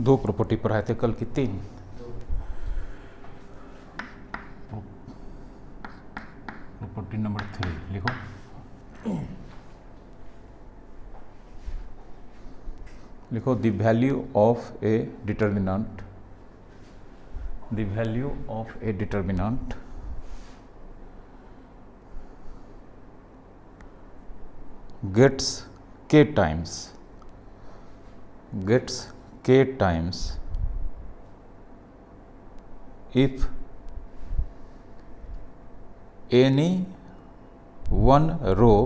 दो प्रॉपर्टी पढ़ाए थे कल की, तीन। प्रॉपर्टी नंबर 3 लिखो। लिखो the value of A determinant, the value of A determinant gets k times if any one row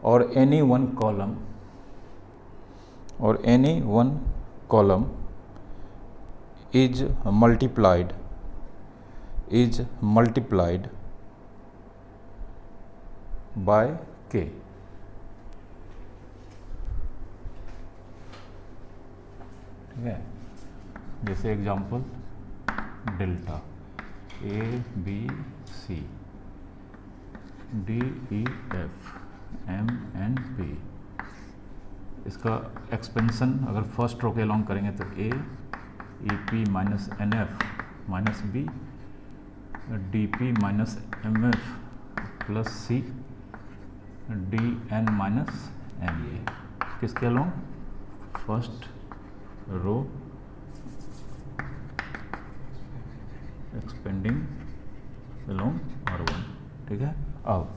or any one column is multiplied by k। ठीक है, जैसे example delta A B C D E F M N P, इसका expansion अगर first row के along करेंगे तो A E P minus N F minus B D P minus M F plus C D N minus M A, किसके along? First row expanding along R1। ठीक है, अब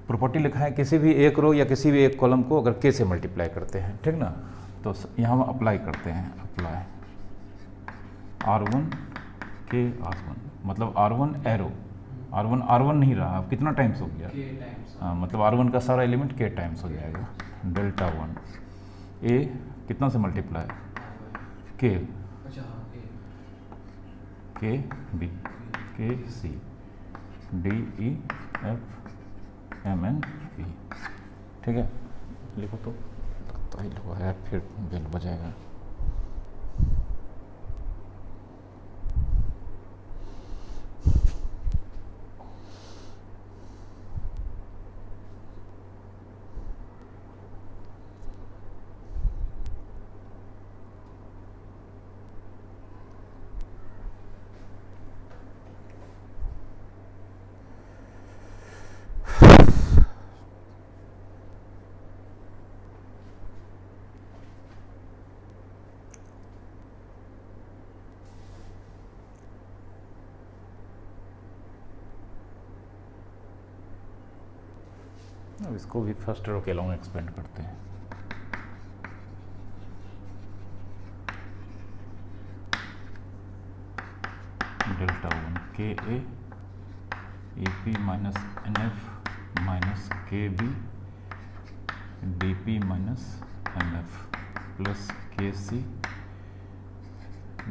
property लिखा है किसी भी एक रो या किसी भी एक कॉलम को अगर k से मल्टीप्लाई करते हैं, ठीक ना, तो यहाँ हम अप्लाई करते हैं, अप्लाई R1 k R1, मतलब R1 एरो, R1 नहीं रहा, अब कितना टाइम्स हो गया? हाँ, मतलब R1 का सारा एलिमेंट k टाइम्स हो जाएगा। डेल्टा 1 a कितना से multiply? k, k b, k c d e f m n p। ठीक है, लिखो तो लिखो है, फिर बेल बजाएगा। अब इसको भी फर्स्ट रो के लॉन्ग एक्सपेंड करते हैं। Delta 1 K A E P minus N F minus K B D P minus M F plus K C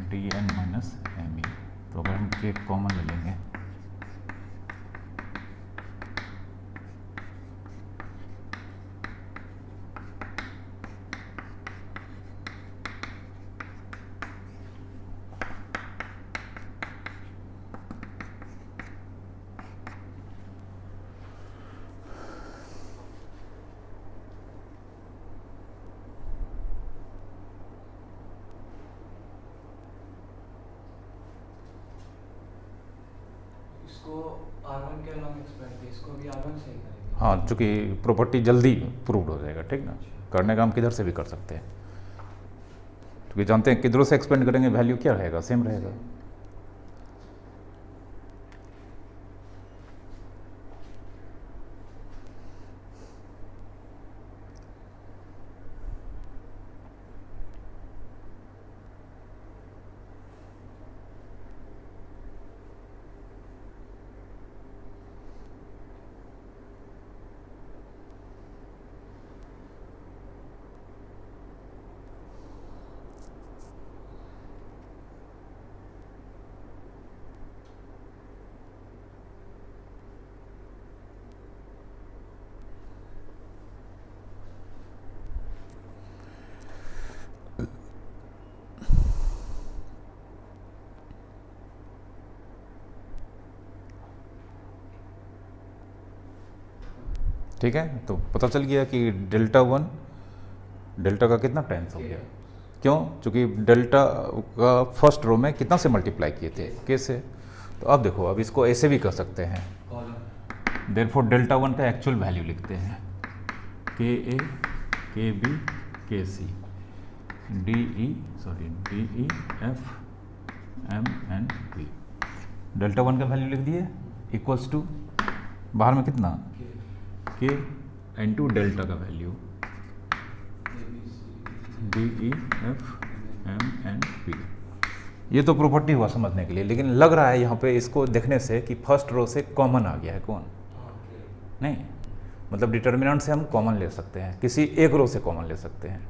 D N minus M E. तो अगर हम के कॉमन ले लेंगे R1 के अलॉन्ग एक्सपेंड, इसको भी R1 से ही करेंगे। हाँ, चूँकि प्रॉपर्टी जल्दी प्रूव्ड हो जाएगा, ठीक ना, करने का हम किधर से भी कर सकते हैं, क्योंकि जानते हैं किधरों से एक्सपेंड करेंगे वैल्यू क्या रहेगा, सेम रहेगा। ठीक है, तो पता चल गया कि डेल्टा 1 डेल्टा का कितना टाइम्स हो गया। क्यों? चूँकि डेल्टा का फर्स्ट रो में कितना से मल्टीप्लाई किए थे, के से। तो अब देखो, अब इसको ऐसे भी कर सकते हैं, देयरफॉर डेल्टा 1 का एक्चुअल वैल्यू लिखते हैं, के ए K B K C D E F M N P. Delta 1 का वैल्यू लिख दिए इक्वल्स टू बाहर में कितना, के इंटू डेल्टा का value D E F M N P. ये तो प्रॉपर्टी हुआ समझने के लिए, लेकिन लग रहा है यहाँ पे इसको देखने से कि फर्स्ट रो से कॉमन आ गया है। कौन? नहीं, मतलब डिटर्मिनेंट से हम कॉमन ले सकते हैं, किसी एक रो से कॉमन ले सकते हैं।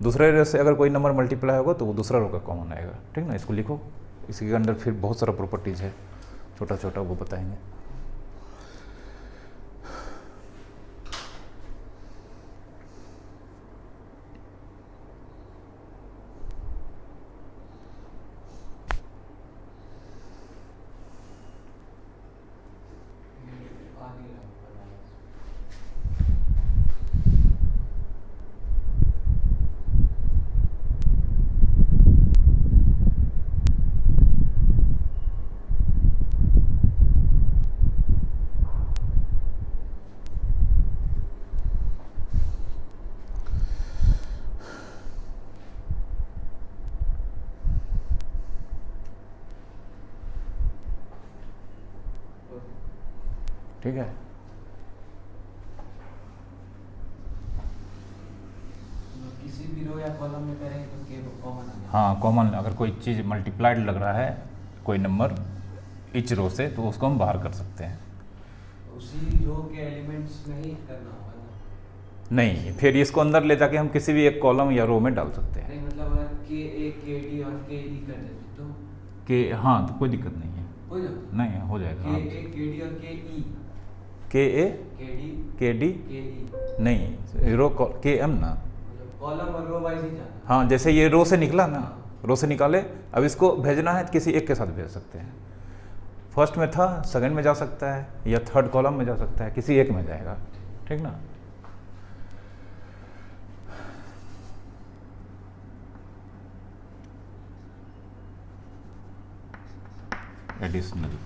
दूसरे रो से अगर कोई नंबर मल्टीप्लाई होगा तो वो दूसरा रो का कॉमन आएगा। ठीक ना, इसको लिखो। इसी के अंदर फिर बहुत सारा प्रॉपर्टीज़ है, छोटा छोटा, वो बताएंगे। ठीक है, किसी भी रो या कॉलम में करें तो के कॉमन आ जाए। हाँ कॉमन, अगर कोई चीज़ मल्टीप्लाइड लग रहा है कोई नंबर इच रो से, तो उसको हम बाहर कर सकते हैं। उसी रो के एलिमेंट्स में ही करना होगा ना? नहीं, फिर इसको अंदर ले जाके हम किसी भी एक कॉलम या रो में डाल सकते हैं। नहीं, मतलब अगर के ए के डी और के ई कर देते तो कि हाँ, तो कोई दिक्कत नहीं है, हो जाता। नहीं हो जाएगा। के ए के डी और के ई, के ए के डी के डी के ई, नहीं, रो के एम ना। मतलब कॉलम और रो वाइज ही जाना। हाँ, जैसे ये रो से निकला ना, रो से निकाले, अब इसको भेजना है तो किसी एक के साथ भेज सकते हैं। फर्स्ट में था, सेकंड में जा सकता है, या थर्ड कॉलम में जा सकता है, किसी एक में जाएगा। ठीक ना। एडिशनल,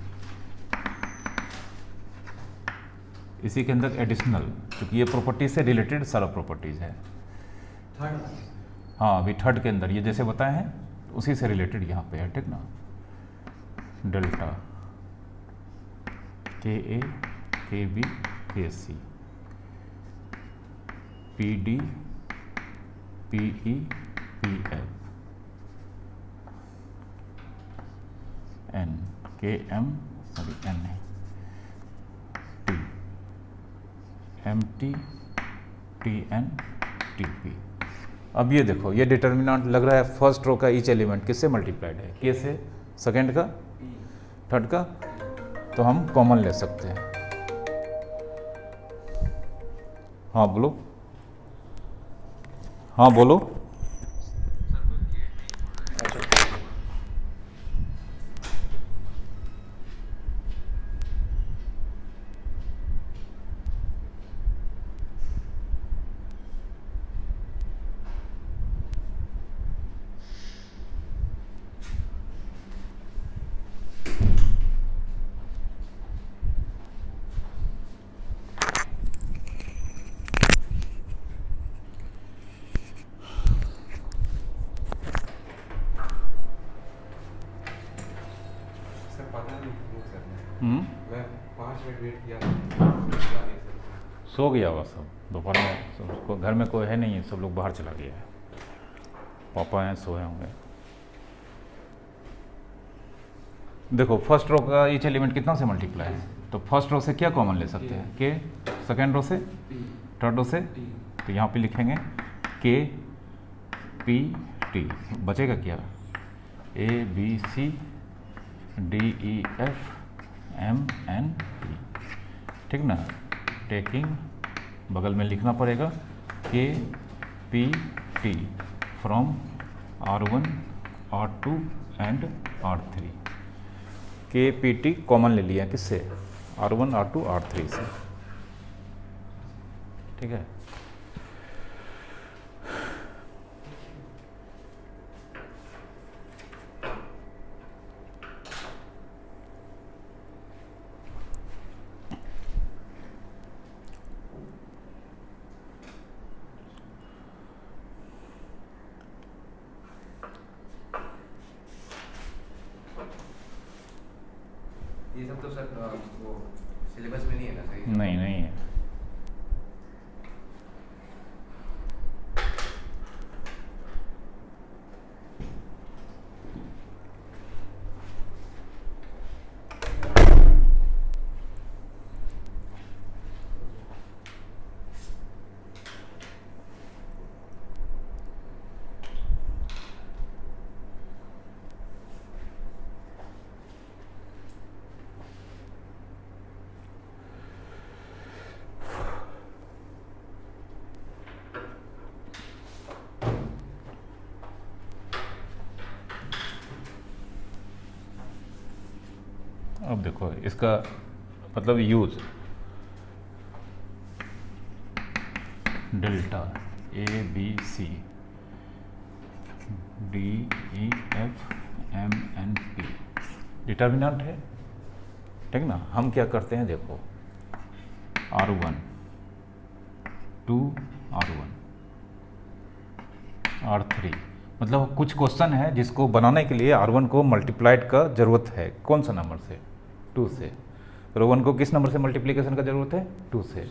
इसी के अंदर एडिशनल, क्योंकि ये प्रॉपर्टी से रिलेटेड सारा प्रॉपर्टीज है। थर्ड, हाँ, अभी थर्ड के अंदर ये जैसे बताए हैं उसी से रिलेटेड यहाँ पे है। ठीक ना। डेल्टा के ए K B K C P D P E P F N K M, sorry N है, T M T T N T P. अब ये देखो, ये डिटर्मिनेंट लग रहा है फर्स्ट रो का ईच एलिमेंट किससे मल्टीप्लाइड है, के से, सेकंड का, थर्ड का, तो हम कॉमन ले सकते हैं। हाँ बोलो, हाँ बोलो। मैं 5 मिनट वेट किया था, सो गया हुआ सब, दोपहर में सबको, घर में कोई है नहीं है, सब लोग बाहर चला गया है, पापा हैं, सोए होंगे। देखो, फर्स्ट रो का ईच एलिमेंट कितना से मल्टीप्लाई है, तो फर्स्ट रो से क्या कॉमन ले सकते हैं, के, सेकेंड रो से, थर्ड रो से, तो यहाँ पे लिखेंगे के पी टी, बचेगा क्या, A B C D E F M N P. ठीक ना। टेकिंग बगल में लिखना पड़ेगा के P T from R1 R2 and R3। के पी टी कॉमन ले लिया किससे, R1 R2 R3 से। ठीक है। ये सब तो सर वो सिलेबस में नहीं है ना सही से? नहीं नहीं है। अब देखो इसका मतलब use delta A B C D E F M N P determinant है, ठीक ना। हम क्या करते हैं देखो R1 2 R1 R3 मतलब कुछ क्वेश्चन है जिसको बनाने के लिए R1 को मल्टीप्लाइड का ज़रूरत है। कौन सा नंबर से? 2 से। R1 को किस नंबर से मल्टीप्लिकेशन का ज़रूरत है? 2 से।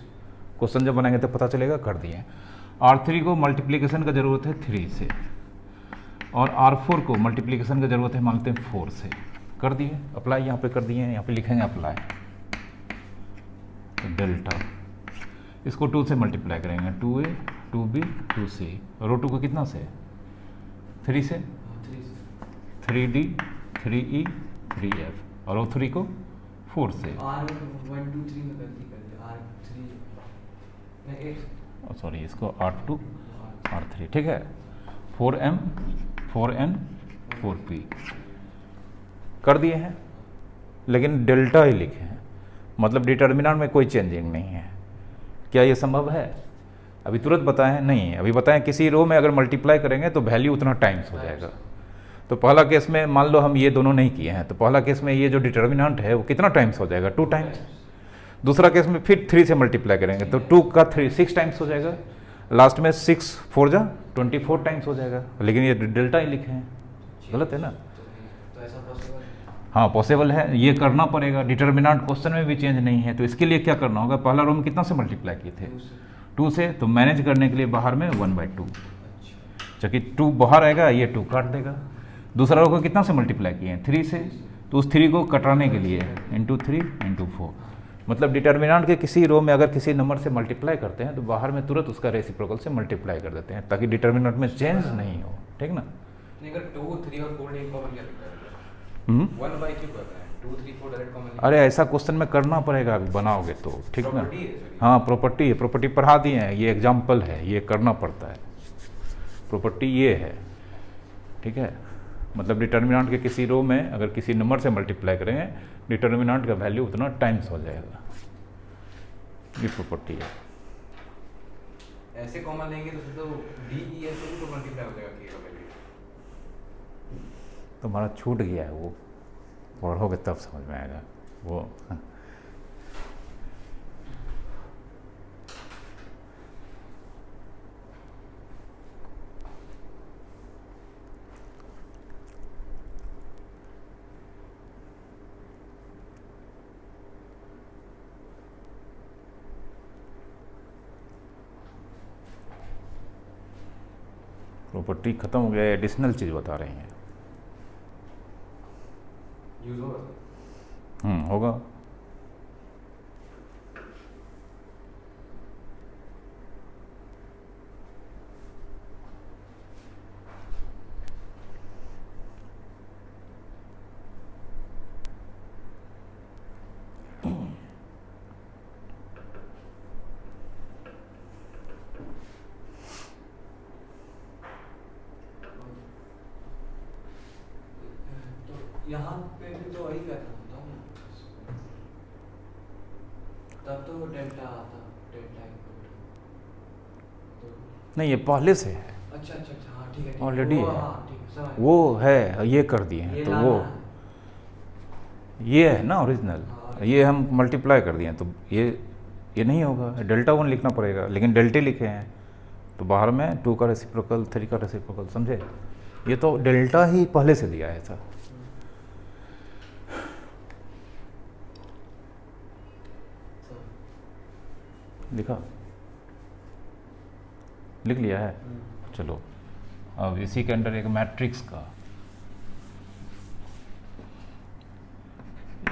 क्वेश्चन जब बनाएंगे तो पता चलेगा, कर दिए। R3 को मल्टीप्लिकेशन का ज़रूरत है 3 से, और R4 को मल्टीप्लिकेशन का ज़रूरत है मानते हैं 4 से। कर दिए अप्लाई, यहाँ पे कर दिए हैं, यहाँ पे लिखेंगे अप्लाई। तो डेल्टा इसको 2 से मल्टीप्लाई करेंगे, 2A 2B 2C, रो 2 को कितना से? 3 से, 3D 3E 3F, और रो 3 को 4 से। R1 2 3 में गलती कर दी, R3 नहीं सॉरी इसको R2 R3, ठीक है। 4M 4N 4P कर दिए हैं, लेकिन डेल्टा ही लिखे हैं, मतलब डिटर्मिनेंट में कोई चेंजिंग नहीं है। क्या ये संभव है? अभी तुरंत बताएं नहीं, अभी बताएं किसी रो में अगर मल्टीप्लाई करेंगे तो वैल्यू उतना टाइम्स हो जाएगा। तो पहला केस में मान लो हम ये दोनों नहीं किए हैं, तो पहला केस में ये जो डिटर्मिनेंट है वो कितना टाइम्स हो जाएगा? 2 टाइम्स। दूसरा केस में फिर 3 से मल्टीप्लाई करेंगे तो 2 का 3 6 टाइम्स हो जाएगा। लास्ट में 6 4 जा 24 टाइम्स हो जाएगा, लेकिन ये डेल्टा ही लिखे हैं, गलत है ना। तो ऐसा पॉसिबल है? हाँ पॉसिबल है, ये करना पड़ेगा। डिटर्मिनेंट क्वेश्चन में भी चेंज नहीं है, तो इसके लिए क्या करना होगा? पहला रो में कितना से मल्टीप्लाई किए थे? 2 से। तो मैनेज करने के लिए बाहर में 1/2, जबकि 2 बाहर आएगा ये 2 काट देगा। दूसरा रो को कितना से मल्टीप्लाई किए हैं? 3 से। तो उस 3 को कटाने के लिए इंटू 3 इंटू 4, मतलब डिटर्मिनेंट के किसी रो में अगर किसी नंबर से मल्टीप्लाई करते हैं तो बाहर में तुरंत उसका रेसिप्रोकल से मल्टीप्लाई कर देते हैं, ताकि डिटर्मिनेंट में चेंज नहीं हो, ठीक ना। नहीं अगर 2 3 और 4 नहीं कॉमन क्या लिखा है? 1/3 कर रहा है, 2 3 4 डायरेक्ट कॉमन। अरे ऐसा क्वेश्चन में करना पड़ेगा, अभी बनाओगे तो, ठीक ना। Property है सर ये। हाँ प्रॉपर्टी है, प्रॉपर्टी पढ़ा दिए हैं, ये एग्जाम्पल है, ये करना पड़ता है। प्रॉपर्टी ये है, ठीक है। मतलब डिटर्मिनेंट के किसी रो में अगर किसी नंबर से मल्टीप्लाई करेंगे, डिटर्मिनेंट का वैल्यू उतना टाइम्स हो जाएगा, ये प्रॉपर्टी है। ऐसे कॉमन लेंगे तो DE से भी तो मल्टीप्लाई हो जाएगा K का वैल्यू। तुम्हारा छूट गया है, वो पढ़ोगे तब समझ में आएगा वो। प्रॉपर्टी खत्म हो गया, एडिशनल चीज़ बता रही हैं। यूज होगा सर? होगा। तो यहाँ पे भी तो वही करना होता ना, तब तो डेल्टा आता, डेल्टा इक्वल नहीं, ये पहले से है, अच्छा अच्छा अच्छा, हाँ ठीक है ठीक है। ऑलरेडी वो, है, हाँ, ठीक है, समझ गया। वो है, ये कर दिए हैं ये तो लाना वो है। ये है ना ओरिजिनल, हाँ, ये हम मल्टीप्लाई कर दिए हैं तो ये नहीं होगा, डेल्टा 1 लिखना पड़ेगा, लेकिन डेल्टे लिखे हैं तो बाहर में 2 का रेसिप्रोकल 3 का रेसिप्रोकल, समझे? ये तो डेल्टा ही पहले से दिया है ऐसा। लिखा, लिख लिया है। चलो अब इसी के अंदर एक मैट्रिक्स का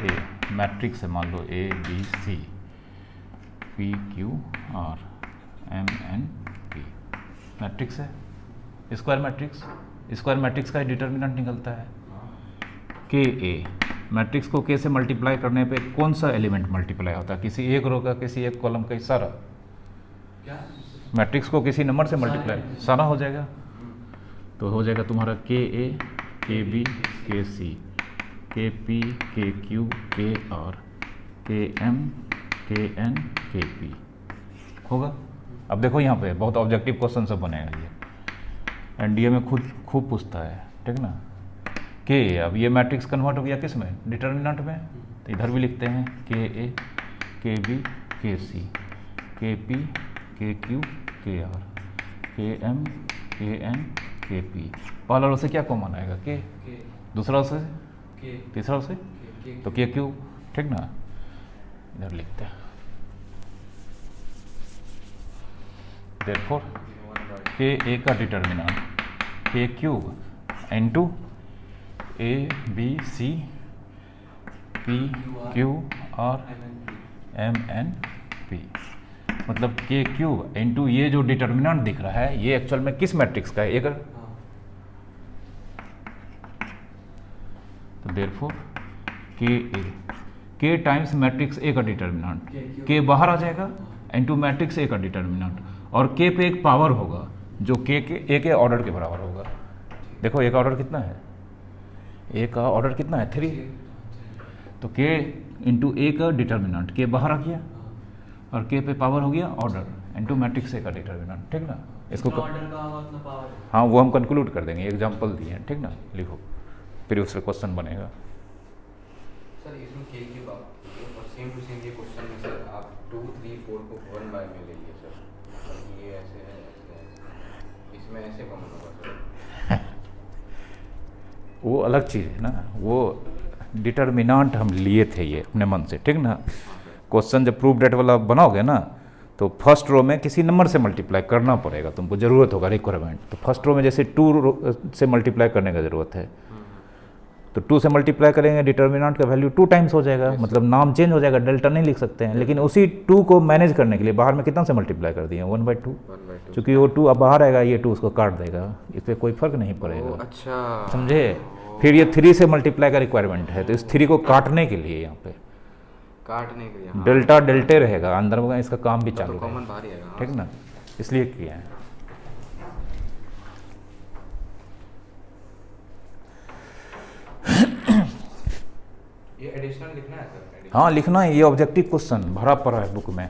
ए मैट्रिक्स है, मान लो A B C P Q R M N P, matrix है, स्क्वायर मैट्रिक्स। स्क्वायर मैट्रिक्स का डिटर्मिनेंट निकलता है के ए। मैट्रिक्स को के से मल्टीप्लाई करने पे कौन सा एलिमेंट मल्टीप्लाई होता है? किसी एक रो का, किसी एक कॉलम का, सारा। क्या? मैट्रिक्स को किसी नंबर से मल्टीप्लाई सारा हो जाएगा, तो हो जाएगा तुम्हारा के ए के बी के सी के पी के क्यू के आर के एम के एन के पी होगा। अब देखो यहाँ पे बहुत ऑब्जेक्टिव क्वेश्चन सब बनेगा ये, एनडीए में खूब पूछता है, ठीक ना। के अब ये मैट्रिक्स कन्वर्ट हो गया किस में? डिटर्मिनेंट में। तो इधर भी लिखते हैं के ए के बी के सी के पी के क्यू के आर के एम के एन के पी। पहला रो से क्या कॉमन आएगा? के। दूसरा रो से के, तीसरा रो से तो के क्यू, ठीक ना। इधर लिखते हैं देयरफॉर के ए का determinant K cube into A B C P Q R M N P, मतलब के क्यूब इनटू ये जो डिटर्मिनेंट दिख रहा है ये एक्चुअल में किस मैट्रिक्स का है? एक। तो देयरफॉर के ए, के टाइम्स मैट्रिक्स ए का डिटर्मिनेंट, के बाहर आ जाएगा इनटू मैट्रिक्स ए का डिटर्मिनेंट, और के पे एक पावर होगा जो के ए के ऑर्डर के बराबर होगा। देखो ए का ऑर्डर कितना है? ए का ऑर्डर कितना है? 3। तो के इंटू ए का डिटर्मिनेंट, के बाहर आ गया और के पे पावर हो गया ऑर्डर इंटू मैट्रिक्स ए का डिटर्मिनेंट, ठीक ना। इसको ऑर्डर का मतलब पावर। हाँ, वो हम कंक्लूड कर देंगे, एग्जांपल दिए हैं, ठीक ना। लिखो फिर उससे क्वेश्चन बनेगा। सर इसमें के की बात और सेम टू सेम ये क्वेश्चन में सर आप 2 3 4 को 1 बाय में ले लिए सर, मतलब ये ऐसे है, ऐसे है, इसमें ऐसे कॉमन होगा सर। वो अलग चीज़ है ना, वो डिटर्मिनेंट हम लिए थे ये अपने मन से, ठीक ना। क्वेश्चन जब प्रूफ डेट वाला बनाओगे ना तो फर्स्ट रो में किसी नंबर से मल्टीप्लाई करना पड़ेगा, तुमको ज़रूरत होगा, रिक्वायरमेंट। तो फर्स्ट रो में जैसे 2 से मल्टीप्लाई करने का ज़रूरत है, तो 2 से मल्टीप्लाई करेंगे, डिटर्मिनेंट का वैल्यू 2 टाइम्स हो जाएगा, मतलब नाम चेंज हो जाएगा, डेल्टा नहीं लिख सकते हैं। लेकिन उसी 2 को मैनेज करने के लिए बाहर में कितना से मल्टीप्लाई कर दिए? 1/2, क्योंकि वो 2 अब बाहर आएगा, ये 2 उसको काट देगा, इस पर कोई फर्क नहीं पड़ेगा। अच्छा, समझे? फिर ये 3 से मल्टीप्लाई का रिक्वायरमेंट है, तो इस 3 को काटने के लिए यहाँ पे काटने के लिए हाँ। डेल्टा डेल्टे रहेगा अंदर में, इसका काम भी चालू तो कॉमन रहेगा, बाहर ही आएगा, ठीक ना, इसलिए किया है। ये एडिशनल लिखना है सर? हाँ लिखना है, ये ऑब्जेक्टिव क्वेश्चन भरा पड़ा है बुक में।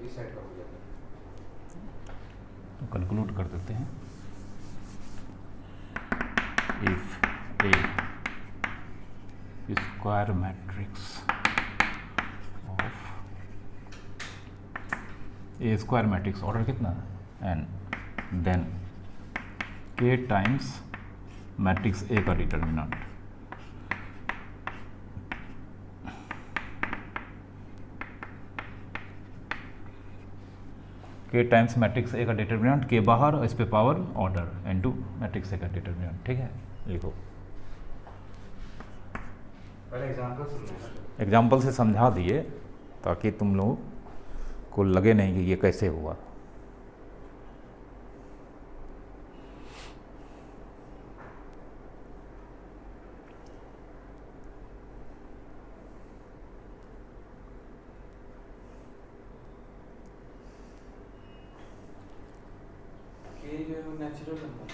इस साइड का हो गया तो कंक्लूड कर देते हैं। If a square matrix of a square matrix order कितना n, then k times matrix A का डिटर्मिनेंट के टाइम्स मैट्रिक्स ए का डिटर्मिनेंट के बाहर और इस पे power order n2 matrix A का डिटर्मिनेंट। ठीक है, लिखो। पहले एग्जांपल सुनना है। एग्जाम्पल से समझा दिए ताकि तुम लोग को लगे नहीं कि ये कैसे हुआ। के जो है वो नेचुरल नंबर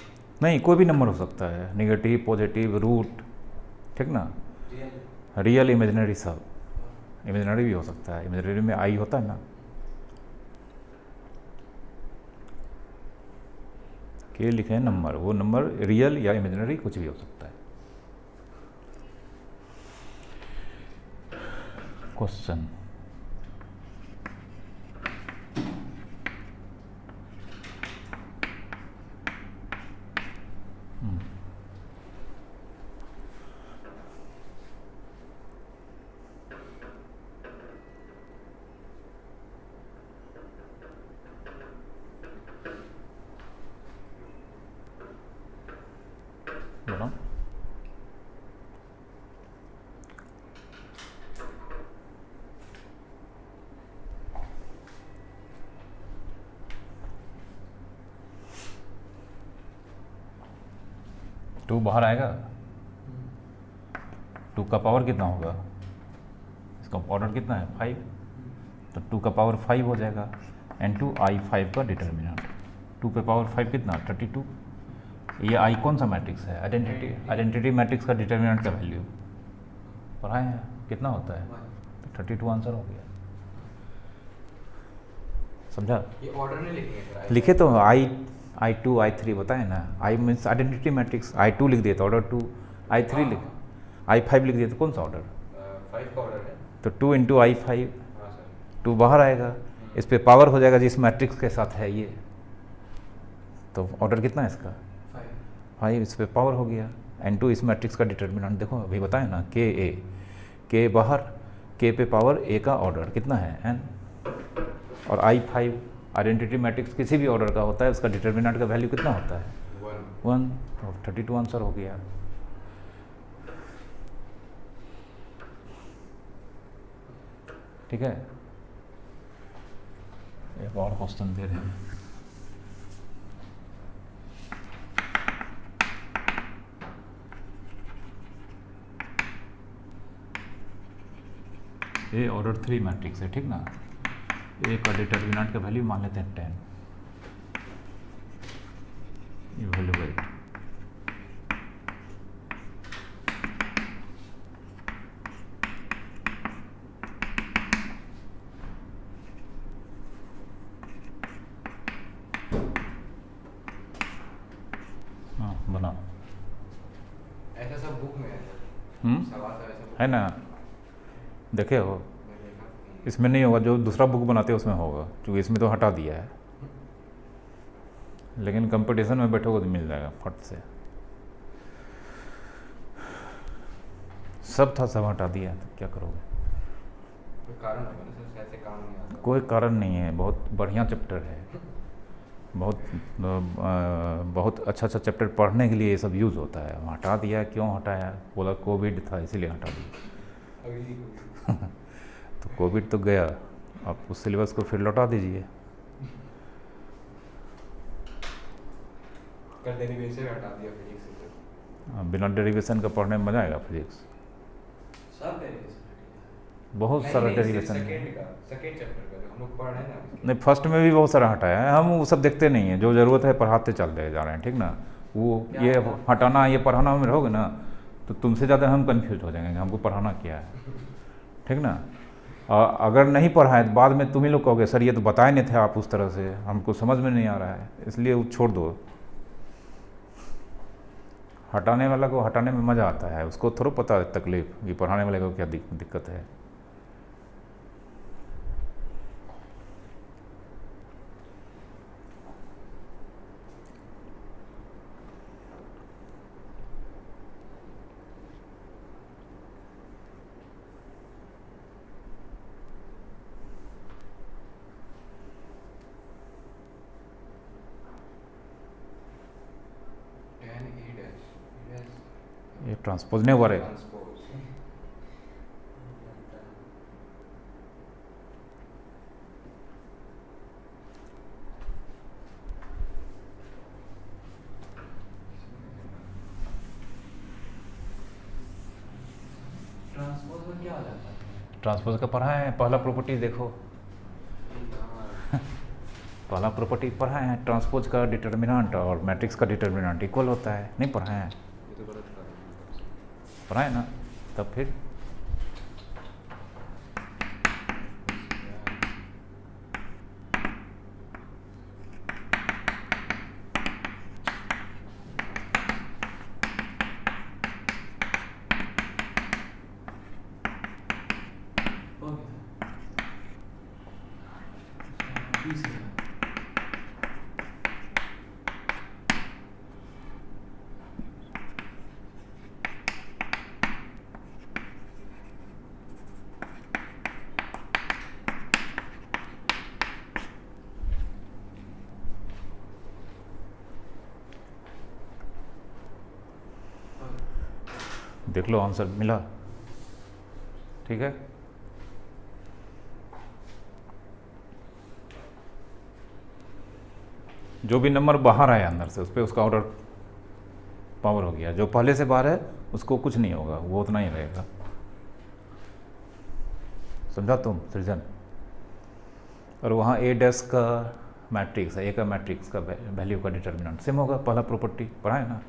नहीं, कोई भी नंबर हो सकता है, नेगेटिव, पॉजिटिव, रूट, ठीक ना, रियल रियल, इमेजिनरी, सब। इमेजिनरी भी हो सकता है, इमेजिनरी में आई होता है ना। के लिखे हैं नंबर, वो नंबर रियल या इमेजिनरी कुछ भी हो सकता है। क्वेश्चन, बोलो। टू बाहर आएगा, टू का पावर कितना होगा, इसका ऑर्डर कितना है 5, तो टू का पावर 5 हो जाएगा। n2 i5 का डिटर्मिनेंट, टू पे पावर 5 कितना 32। ये आई कौन सा मैट्रिक्स है, आइडेंटिटी मैट्रिक्स का डिटर्मिनेंट का वैल्यू पढ़ाए हैं, कितना होता है, तो 32 आंसर हो गया। समझा? ये ऑर्डर नहीं लिखेंगे सर? लिखे तो I2 I3 बताए ना। I means identity matrix, I2 लिख दिए तो ऑर्डर 2, I3 लिख, I5 लिख दिए तो कौन सा ऑर्डर, 5 का ऑर्डर है। तो 2 इंटू I5, हाँ सर। 2 बाहर आएगा, इस पे पावर हो जाएगा जिस मैट्रिक्स के साथ है ये, तो ऑर्डर कितना है इसका 5, इस पे पावर हो गया। n2 इस मैट्रिक्स का डिटर्मिनेंट देखो अभी बताए ना, के बाहर, के पे पावर a का ऑर्डर कितना है n, और I5 आइडेंटिटी मैट्रिक्स किसी भी ऑर्डर का होता है, उसका डिटर्मिनेंट का वैल्यू कितना होता है 1, तो 32 आंसर हो गया। ठीक है, एक और क्वेश्चन दे रहे हैं। ए ऑर्डर 3 मैट्रिक्स है, ठीक ना, ए का डिटर्मिनेंट का वैल्यू मान लेते हैं 10, इवैल्यूएट, हाँ बना, ऐसा सब बुक में है सर, सवाल सब ऐसा book है ना, देखे हो, में देखा। इसमें नहीं होगा, जो दूसरा बुक बनाते हैं उसमें होगा, क्योंकि इसमें तो हटा दिया है, लेकिन कंपटीशन में बैठोगे तो मिल जाएगा फट से। सब था, सब हटा दिया है, तो क्या करोगे। कोई कारण होगा ना सर, ऐसे काम नहीं आता। कोई कारण नहीं है, बहुत बढ़िया चैप्टर है, बहुत अच्छा चैप्टर पढ़ने के लिए ये सब यूज़ होता है। हटा दिया, क्यों हटाया, बोला कोविड था इसीलिए हटा दिया। अभी तो कोविड तो गया, आप उस सिलेबस को फिर लौटा दीजिए। कर डेरिवेशन में हटा दिया फिजिक्स से। बिना डेरिवेशन का पढ़ने में मजा आएगा फिजिक्स, सब डेरिवेशन बहुत सारा डेरिवेशन। सेकंड चैप्टर का जो हम लोग पढ़ रहे हैं ना, नहीं, फर्स्ट में भी बहुत सारा हटाया है, हम वो सब देखते नहीं है, जो ज़रूरत है पढ़ाते चल रहे जा रहे हैं, ठीक ना। वो ये हटाना ये पढ़ाना में रहोगे ना तो तुमसे ज़्यादा हम कंफ्यूज हो जाएंगे, हमको पढ़ाना क्या है, ठीक ना। अगर नहीं पढ़ाए तो बाद में तुम ही लोग कहोगे सर ये तो बताए नहीं थे आप उस तरह से, हमको समझ में नहीं आ रहा है, इसलिए वो छोड़ दो। हटाने वाला को हटाने में मज़ा आता है, उसको थोड़ा पता है तकलीफ कि पढ़ाने वाले को क्या दिक्कत है। ट्रांसपोज नेवर है। ट्रांसपोज ट्रांसपोज में क्या हो जाता है? ट्रांसपोज का पढ़ा है, पहला प्रॉपर्टी देखो, पहला प्रॉपर्टी पढ़ा है, ट्रांसपोज का डिटर्मिनेंट और मैट्रिक्स का डिटर्मिनेंट इक्वल होता है, नहीं पढ़ा है? ये तो गलत कर रहे हैं। पढ़ा है ना, तब फिर देख लो आंसर मिला, ठीक है। जो भी नंबर बाहर आया अंदर से उस पर उसका ऑर्डर पावर हो गया, जो पहले से बाहर है उसको कुछ नहीं होगा, वो उतना ही रहेगा। समझा तुम सृजन? और वहाँ ए डैश का मैट्रिक्स है, ए का मैट्रिक्स का वैल्यू का डिटर्मिनेंट सेम होगा, पहला प्रॉपर्टी पढ़ा है ना,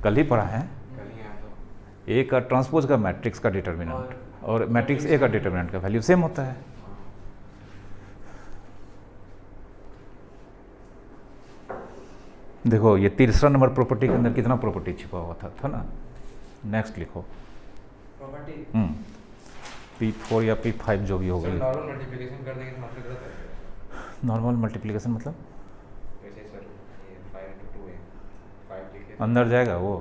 कल ही पढ़ा है। कल ही आया तो ए का ट्रांसपोज का मैट्रिक्स का डिटर्मिनेंट और मैट्रिक्स ए का डिटर्मिनेंट का वैल्यू सेम होता है। देखो ये तीसरा नंबर प्रॉपर्टी के अंदर कितना प्रॉपर्टी छिपा हुआ था ना। नेक्स्ट लिखो प्रॉपर्टी P4 या P5 जो भी होगी। नॉर्मल मल्टीप्लिकेशन कर देंगे तो मतलब गलत है। नॉर्मल मल्टीप्लिकेशन मतलब वैसे सर ये 5 into 2 है, 5 लिखे अंदर जाएगा वो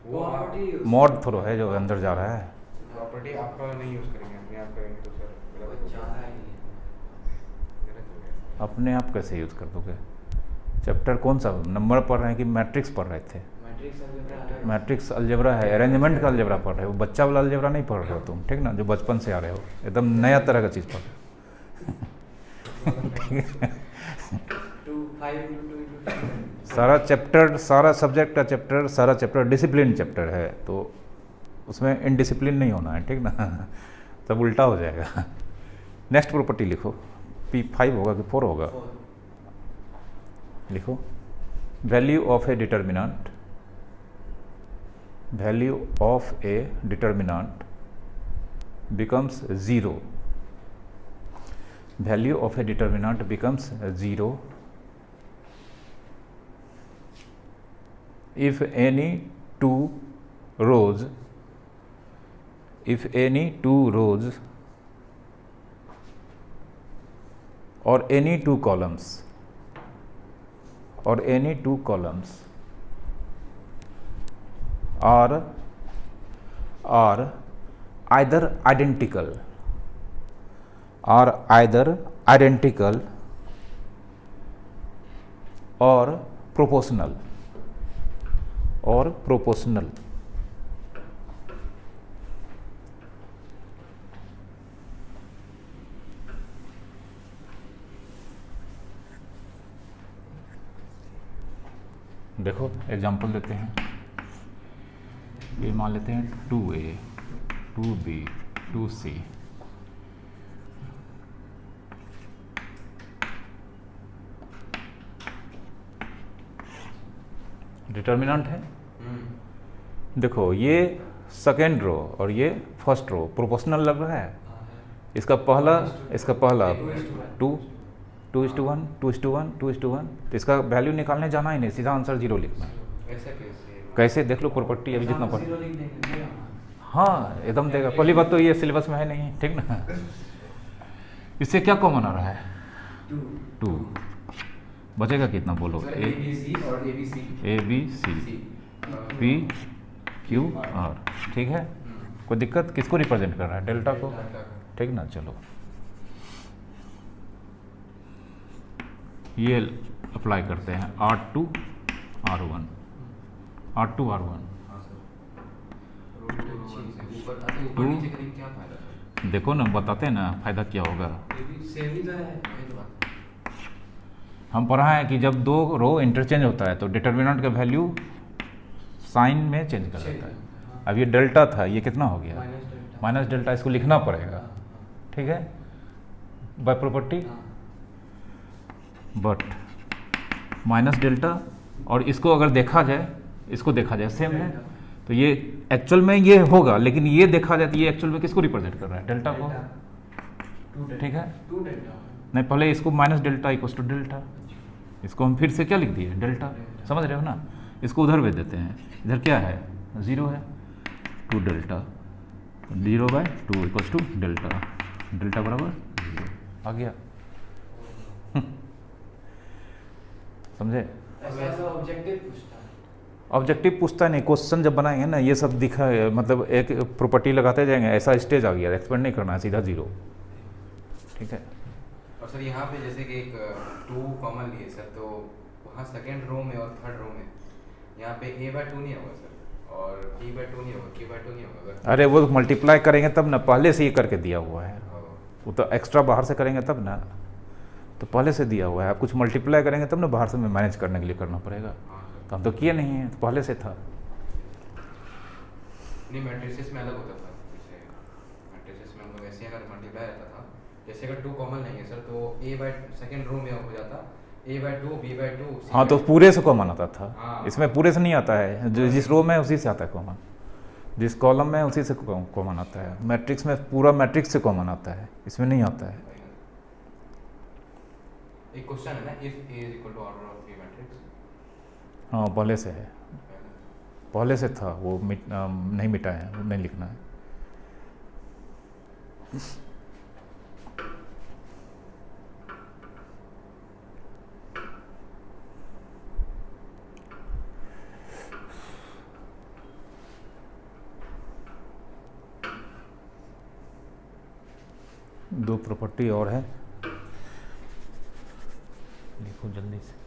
प्रॉपर्टी मॉड थ्रो है जो अंदर जा रहा है। प्रॉपर्टी आपका नहीं यूज़ करेंगे, अपने आप करेंगे तो सर गलत हो चाह गया। रहा ही नहीं है। गलत हो गया। अपने आप कैसे यूज़ कर दोगे? चैप्टर कौन सा नंबर पढ़ रहे हैं कि मैट्रिक्स पढ़ रहे थे? मैट्रिक्स अलजेब्रा अलग मैट्रिक्स अलजेब्रा है, अरेंजमेंट का अलजेब्रा पढ़ रहे हो, बच्चा वाला अलजेब्रा नहीं पढ़ रहे हो तुम, ठीक ना, जो बचपन से आ रहे हो, एकदम नया तरह का चीज़ पढ़ रहे हो। 2 5 into 2 into 2 सारा चैप्टर, सारा सब्जेक्ट का चैप्टर, सारा चैप्टर डिसिप्लिन चैप्टर है, तो उसमें इनडिसिप्लिन नहीं होना है, ठीक ना, तब उल्टा हो जाएगा। नेक्स्ट प्रॉपर्टी लिखो, P5 होगा कि 4 होगा? 4 लिखो value of A determinant, value of A determinant becomes 0, value of a determinant becomes 0 if any two rows or any two columns are either identical or proportional देखो एग्जांपल देते हैं, ये मान लेते हैं 2A 2B 2C, डिटर्मिनेंट है। देखो ये सेकेंड रो और ये फर्स्ट रो प्रोपोर्शनल लग रहा है, इसका पहला 2 2:1 2:1 2:1, तो इसका वैल्यू निकालने जाना ही नहीं, सीधा आंसर 0 लिखना है। ऐसा कैसे? कैसे देख लो प्रॉपर्टी अभी जितना पढ़, 0 लिख देंगे। हाँ एकदम देगा। पहली बात तो ये सिलेबस में है नहीं, ठीक ना। इससे क्या कॉमन आ रहा है? 2 बचेगा कितना बोलो? सर ABC और ABC ABC P Q R, ठीक है। कोई दिक्कत? किसको रिप्रेजेंट कर रहा है? डेल्टा को, ठीक ना। चलो ये अप्लाई करते हैं R2 R1 R2 R1 ऊपर ऊपर Two. नीचे करेंगे क्या फायदा सर? देखो ना, बताते हैं ना फ़ायदा क्या होगा। ये भी सेम ही तो है। वही तो बात। हम पढ़ा है कि जब दो रो इंटरचेंज होता है तो डिटर्मिनेंट का वैल्यू साइन में चेंज कर देता है। अब ये डेल्टा था, ये कितना हो गया? Minus delta. माइनस डेल्टा, इसको लिखना पड़ेगा, ठीक है, by property. But minus delta, और इसको अगर देखा जाए, इसको देखा जाए सेम है, तो ये एक्चुअल में ये होगा, लेकिन ये देखा जाए तो ये एक्चुअल में किसको रिप्रेजेंट कर रहा है? डेल्टा को, ठीक है। 2 डेल्टा। नहीं, पहले इसको minus delta equals to delta, इसको हम फिर से क्या लिख दिए? डेल्टा। समझ रहे हो ना? इसको उधर भेज देते हैं, इधर क्या है? 0 है, 2 delta, 0/2 equals to delta, delta बराबर 0 आ गया। समझे? ऐसा तो ऑब्जेक्टिव पूछता है। ऑब्जेक्टिव पूछता नहीं, क्वेश्चन जब बनाएंगे ना ये सब दिखा, मतलब एक प्रॉपर्टी लगाते जाएंगे, ऐसा स्टेज आ गया, एक्सपेंड नहीं करना है, सीधा 0, ठीक है। और सर यहाँ पे जैसे कि एक 2 कॉमन लिए सर, तो वहाँ सेकंड रो में और थर्ड रो में यहाँ पे a/2 नहीं होगा सर, और t/2 नहीं होगा, k/2 नहीं होगा अगर। अरे वो मल्टीप्लाई करेंगे तब ना, पहले से ये करके दिया हुआ है, हाँ, वो तो एक्स्ट्रा बाहर से करेंगे तब ना, तो पहले से दिया हुआ है। आप कुछ मल्टीप्लाई करेंगे तब ना बाहर से मैनेज करने के लिए करना पड़ेगा, हाँ सर। तो हम तो किए नहीं है, तो पहले से था। नहीं, मैट्रिसेस में अलग होता था, जैसे मैट्रिसेस में मतलब ऐसे अगर मल्टीप्लाई रहता था, जैसे अगर 2 कॉमन नहीं है सर, तो सेकंड रो में हो जाता a/2 b/2 हाँ, तो पूरे से कॉमन आता था, हाँ। इसमें पूरे से नहीं आता है, जो जिस रो में है उसी से आता है कॉमन, जिस कॉलम में है उसी से कॉमन आता है। मैट्रिक्स में पूरा मैट्रिक्स से कॉमन आता है, इसमें नहीं आता है। एक क्वेश्चन है ना, if a is equal to order of 3 matrix. हाँ, पहले से है, पहले से था, वो नहीं मिटा है, वो नहीं लिखना है। दो प्रॉपर्टी और है, लिखो जल्दी से।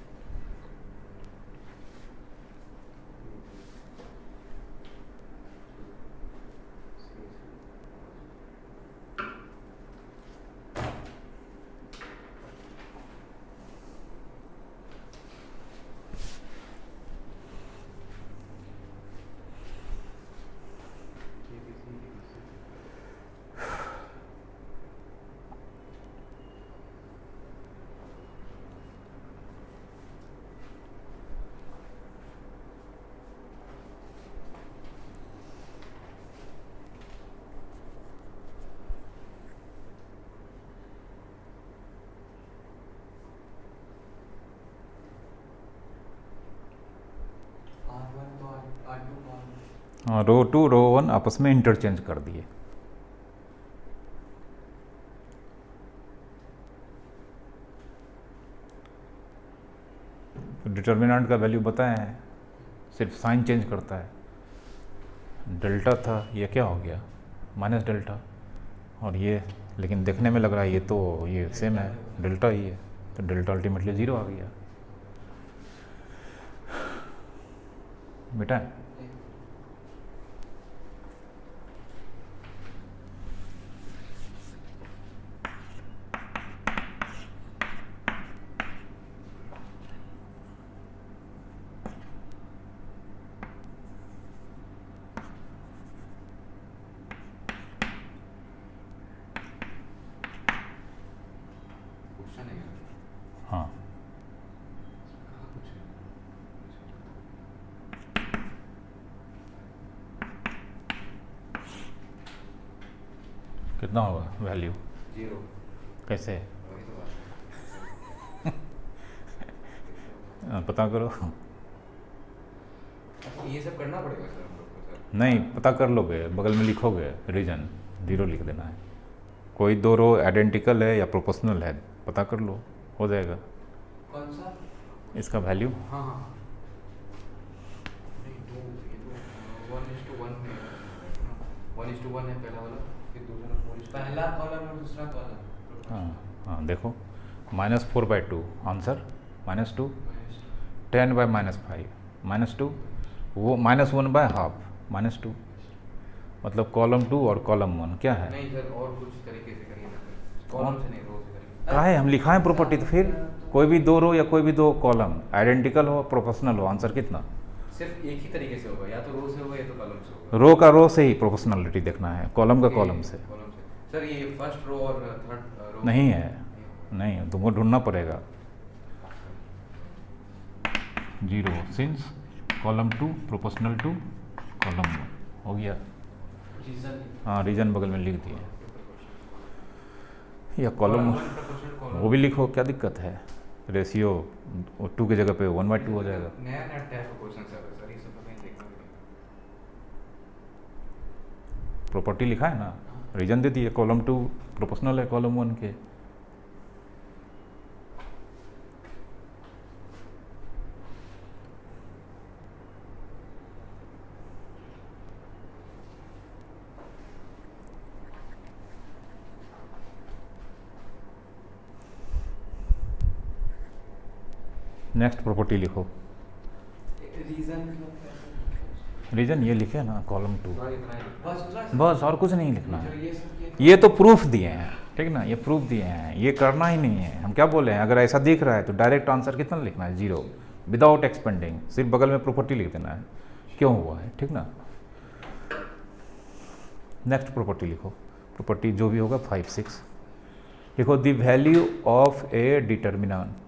R1 तो R2 का। हाँ, रो 2 रो 1 आपस में इंटरचेंज कर दिए। डिटर्मिनेंट का वैल्यू बताए हैं, सिर्फ साइन चेंज करता है। डेल्टा था, ये क्या हो गया? माइनस डेल्टा, और ये लेकिन देखने में लग रहा है ये तो ये सेम है, डेल्टा ही है, तो डेल्टा अल्टीमेटली 0 आ गया। बेटा क्वेश्चन है हाँ, कहाँ कुछ है? कितना होगा वैल्यू? 0। कैसे? वही तो बात है। पता करो। अच्छा, ये सब करना पड़ेगा सर हम लोग को सर? नहीं, पता कर लोगे, बगल में लिखोगे रीजन, 0 लिख देना है। कोई दो रो आइडेंटिकल है या प्रोपोर्शनल है, पता कर लो, हो जाएगा कौन सा? इसका वैल्यू। हाँ हाँ। नहीं, दो ये तो 1:1 में है ना? 1:1 है पहला वाला, फिर दूसरा 4:1। पहला कॉलम और दूसरा कॉलम। हाँ हाँ, देखो -4/2 आंसर, -2, 10/-5 -2, वो -1/2 -2, मतलब कॉलम 2 और कॉलम 1 क्या है? नहीं सर, और कुछ तरीके से करिए ना सर, कॉलम से नहीं रो से करिए। कहा है हम लिखा है प्रॉपर्टी, तो फिर कोई भी 2 रो या कोई भी 2 कॉलम आइडेंटिकल हो, प्रोपोर्शनल हो, आंसर कितना? सिर्फ एक ही तरीके से होगा, या तो रो से होगा या तो कॉलम से होगा। रो का रो से ही प्रोपोर्शनलिटी देखना है, कॉलम का कॉलम से कॉलम से। सर ये फर्स्ट रो और थर्ड रो नहीं है, नहीं, तुमको ढूंढना पड़ेगा। 0 since column 2 proportional to column 1 हो गया। रीजन हाँ, रीजन बगल में लिख दिए, या कॉलम वो भी लिखो, क्या दिक्कत है? रेशियो 2 की जगह पे 1/2 हो जाएगा। नया नया टाइप का क्वेश्चन सर, ये सब तो नहीं देखना पड़ेगा। प्रॉपर्टी लिखा है ना, रीजन दे दिए, कॉलम 2 प्रोपोर्शनल है कॉलम 1 के। नेक्स्ट प्रॉपर्टी लिखो। रीजन रीजन ये लिखे ना, कॉलम 2, बस बस और कुछ नहीं लिखना जो है। ये सब ये तो प्रूफ दिए हैं, ठीक ना, ये प्रूफ दिए हैं, ये करना ही नहीं है। हम क्या बोले हैं, अगर ऐसा दिख रहा है तो डायरेक्ट आंसर कितना लिखना है? 0 विदाउट एक्सपेंडिंग, सिर्फ बगल में प्रॉपर्टी लिख देना है, क्यों हुआ है, ठीक ना। नेक्स्ट प्रॉपर्टी लिखो, प्रॉपर्टी जो भी होगा 5, 6 लिखो। The value of A determinant,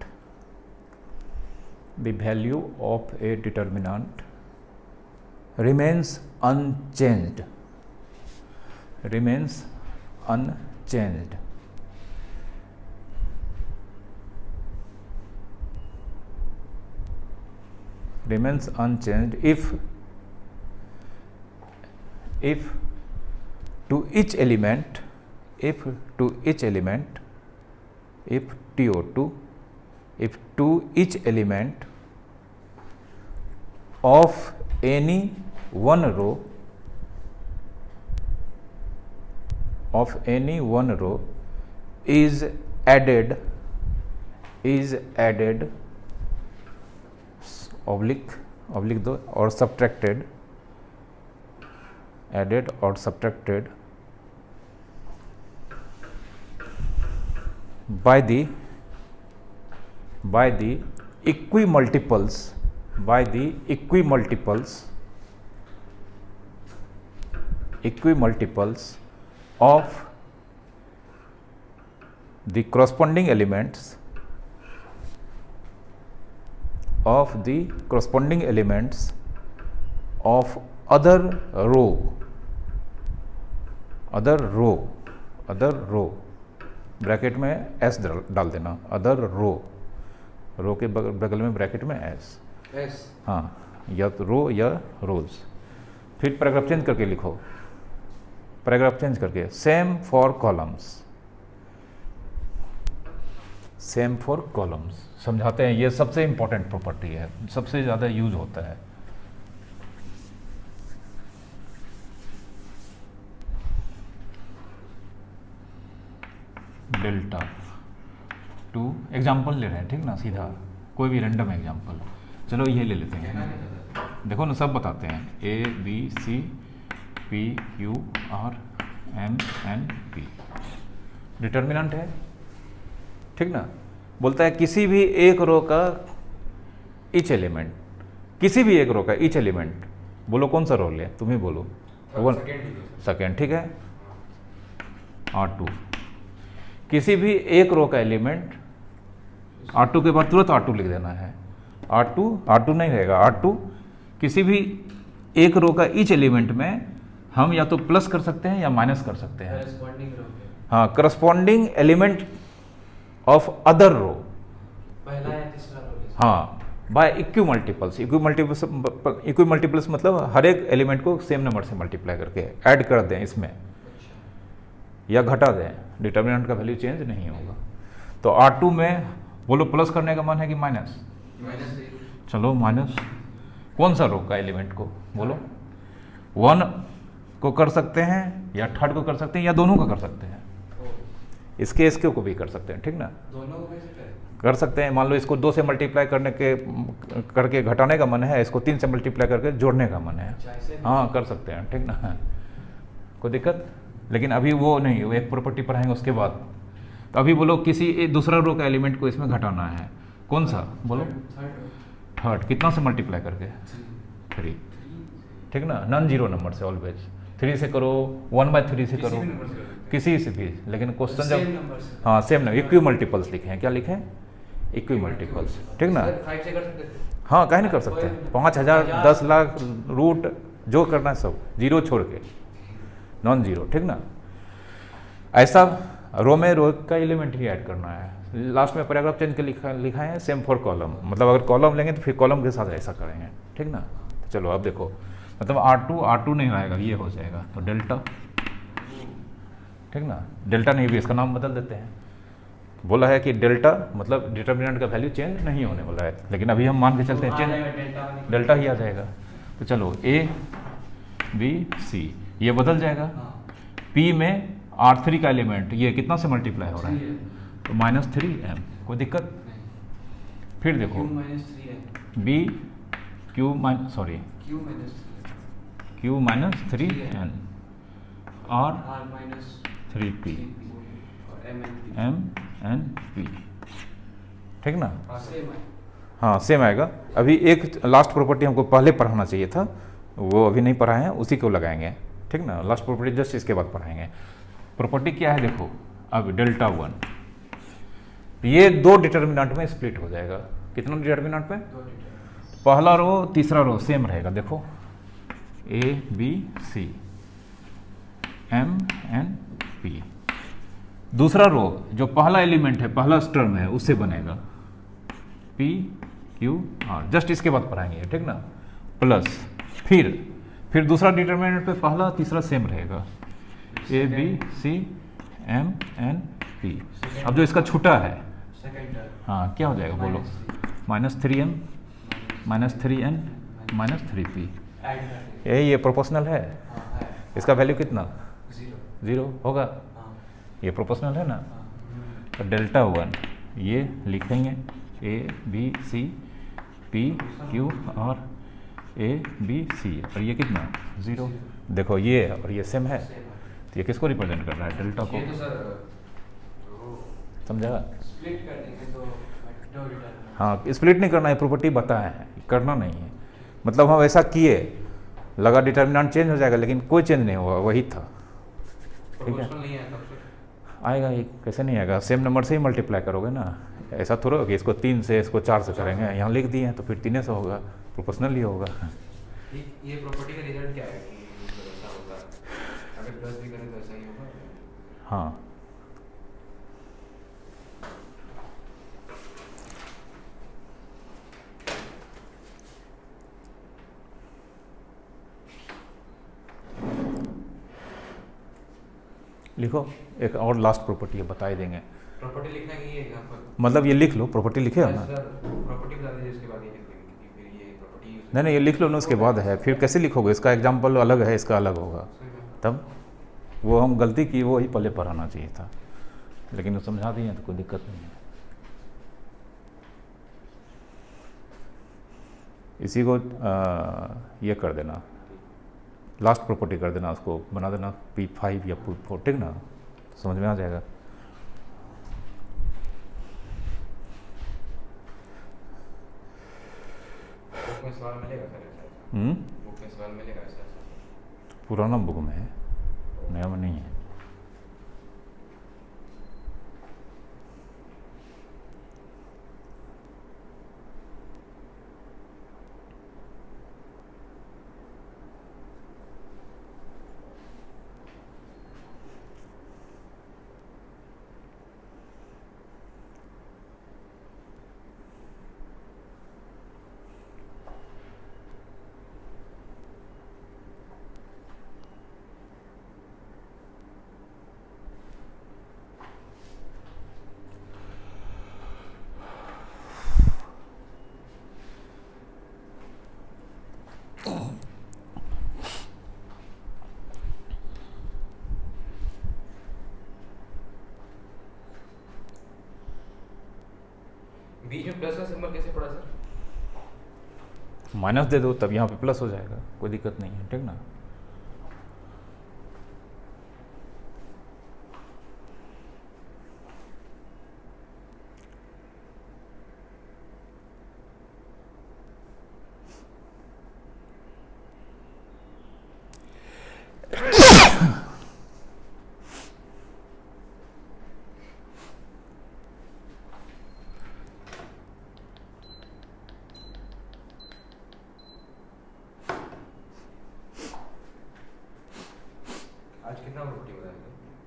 the value of a determinant remains unchanged, remains unchanged remains unchanged if to each element, if to each element, if TO2, if to each element of any one row, of any one row is added oblique दो और subtracted, added or subtracted by the equimultiples of the corresponding elements of other row bracket में s डाल देना, other रो के बगल में bracket में s, हाँ, या तो रो या रोज। फिर पैराग्राफ चेंज करके लिखो, पैराग्राफ चेंज करके same for columns, same for columns समझाते हैं। ये सबसे इंपॉर्टेंट प्रॉपर्टी है, सबसे ज़्यादा यूज होता है। डेल्टा 2 एग्जाम्पल ले रहे हैं, ठीक ना, सीधा कोई भी रैंडम एग्जाम्पल। चलो ये ले लेते हैं, देखो ना, सब बताते हैं, A, B, C, P, Q, R, M, N, P determinant है, ठीक ना। बोलता है किसी भी एक रो का ईच एलिमेंट, किसी भी एक रो का ईच एलिमेंट, बोलो कौन सा रो ले, तुम ही बोलो। सेकेंड, ठीक है। R2 किसी भी एक रो का एलिमेंट, R2 के बाद तुरंत R2 लिख देना है। R2 नहीं रहेगा, R2 किसी भी एक रो का ईच एलिमेंट में हम या तो प्लस कर सकते हैं या माइनस कर सकते हैं। हाँ, करस्पॉन्डिंग एलिमेंट ऑफ अदर रो, पहला या तीसरा रो, हाँ, बाय इक्विमल्टीपल्स। इक्विमल्टीपल्स मतलब हर एक एलिमेंट को सेम नंबर से मल्टीप्लाई करके ऐड कर दें इसमें, या घटा दें, डिटर्मिनेंट का वैल्यू चेंज नहीं होगा। तो R2 में बोलो प्लस करने का मन है कि माइनस? चलो माइनस, कौन सा रो का एलिमेंट को बोलो? 1 को कर सकते हैं, या थर्ड को कर सकते हैं, या दोनों को कर सकते हैं। इसके को भी कर सकते हैं, ठीक ना, दोनों को कैसे करें? कर सकते हैं। मान लो इसको 2 से मल्टीप्लाई करके घटाने का मन है, इसको 3 से मल्टीप्लाई करके जोड़ने का मन है, हाँ कर सकते हैं, ठीक ना। कोई दिक्कत? लेकिन अभी वो नहीं, वो एक प्रॉपर्टी पढ़ाएंगे उसके बाद। तो अभी बोलो किसी दूसरा रो का एलिमेंट को इसमें घटाना है, कौन सा बोलो? थर्ड। कितना से मल्टीप्लाई करके? 3। ठीक ना, नॉन जीरो नंबर से ऑलवेज। 3 से करो, 1/3 से करो, किसी से भी। लेकिन क्वेश्चन जब हाँ सेम ना, इक्वी मल्टीपल्स लिखे हैं। क्या लिखे हैं? Equi multiples. ठीक ना? 5 से कर सकते थे। हाँ काहे नहीं कर सकते? 5000, 10 लाख, रूट जो करना है सब, जीरो छोड़ के, नॉन जीरो। ठीक ना? ऐसा रो में रो का एलिमेंट ही ऐड करना है। लास्ट में पैराग्राफ चेंज के लिखा है सेम फॉर कॉलम, मतलब अगर कॉलम लेंगे तो फिर कॉलम के साथ ऐसा करेंगे। ठीक ना? तो चलो अब देखो, मतलब R2 नहीं रहेगा, ये हो जाएगा तो डेल्टा। ठीक ना? डेल्टा नहीं भी, इसका नाम बदल देते हैं। बोला है कि डेल्टा मतलब डिटर्मिनेंट का वैल्यू चेंज नहीं होने वाला है, लेकिन अभी हम मान के चलते हैं चेंज, डेल्टा ही आ जाएगा। तो चलो A B C ये बदल जाएगा। P में R3 का एलिमेंट ये कितना से मल्टीप्लाई हो रहा है? तो -3m। कोई दिक्कत? फिर देखो B Q -3n और 3p m n p। ठीक ना? हाँ सेम आएगा। अभी एक लास्ट प्रॉपर्टी हमको पहले पढ़ाना चाहिए था, वो अभी नहीं पढ़ाए हैं, उसी को लगाएंगे। ठीक ना? लास्ट प्रॉपर्टी जस्ट इसके बाद पढ़ाएंगे। प्रॉपर्टी क्या है देखो, अब डेल्टा 1 ये 2 डिटर्मिनेंट में स्प्लिट हो जाएगा। कितना डिटर्मिनेंट में? पहला रो तीसरा रो सेम रहेगा। देखो A B C M N P। दूसरा रो जो पहला एलिमेंट है, पहला टर्म है, उससे बनेगा P Q R। जस्ट इसके बाद पढ़ाएंगे। ठीक ना? प्लस फिर दूसरा डिटर्मिनेंट पे पहला तीसरा सेम रहेगा A B C M N P। अब जो इसका छूटा है, हाँ क्या हो जाएगा बोलो? -3m -3n -3p। यही ये प्रोपोर्शनल है। इसका वैल्यू कितना? 0 होगा। ये प्रोपोर्शनल है ना? तो डेल्टा 1 ये लिखेंगे A B C P Q और A B C और ये कितना? 0। देखो ये और ये सेम है, तो ये किसको रिप्रेजेंट कर रहा है? डेल्टा को। समझा? स्प्लिट कर देंगे तो दो रिटर्न। हाँ स्प्लिट नहीं करना है, प्रॉपर्टी बताया है, करना नहीं है। मतलब हम ऐसा किए, लगा डिटर्मिनेंट चेंज हो जाएगा, लेकिन कोई चेंज नहीं हुआ, वही था। ठीक है? आएगा ही, कैसे नहीं आएगा? सेम नंबर से ही मल्टीप्लाई करोगे ना। ऐसा थोड़ा कि इसको 3 से इसको 4 से करेंगे, यहाँ लिख दिए हैं तो फिर 3 से होगा, प्रोपोर्शनल ही होगा। ये प्रॉपर्टी का रिजल्ट क्या है कि ऐसा होगा? अगर प्लस भी करें तो ऐसा ही होगा? हाँ लिखो, एक और लास्ट प्रॉपर्टी है, बता ही देंगे। प्रॉपर्टी लिखना कि ये यहाँ पर मतलब ये लिख लो, प्रॉपर्टी लिखे हो ना? सर प्रॉपर्टी बता दीजिए, उसके बाद ये लिख देंगे कि फिर ये प्रॉपर्टी यूज नहीं ये लिख लो ना, उसके बाद है। फिर कैसे लिखोगे? इसका एग्जाम्पल अलग है, इसका अलग होगा। तब वो हम गलती की, वो ही पहले पढ़ाना चाहिए था, लेकिन वो समझा दिए तो कोई दिक्कत नहीं है। इसी को ये कर देना, लास्ट प्रॉपर्टी कर देना, उसको बना देना P5 या P4। ठीक ना? समझ में आ जाएगा। बुक में सवाल मिलेगा सर ऐसा? बुक में सवाल मिलेगा ऐसा? पुराना बुक में है, नया में नहीं है। बीच में प्लस का सिंबल कैसे पड़ा सर? माइनस दे दो, तब यहाँ पे प्लस हो जाएगा, कोई दिक्कत नहीं है। ठीक ना?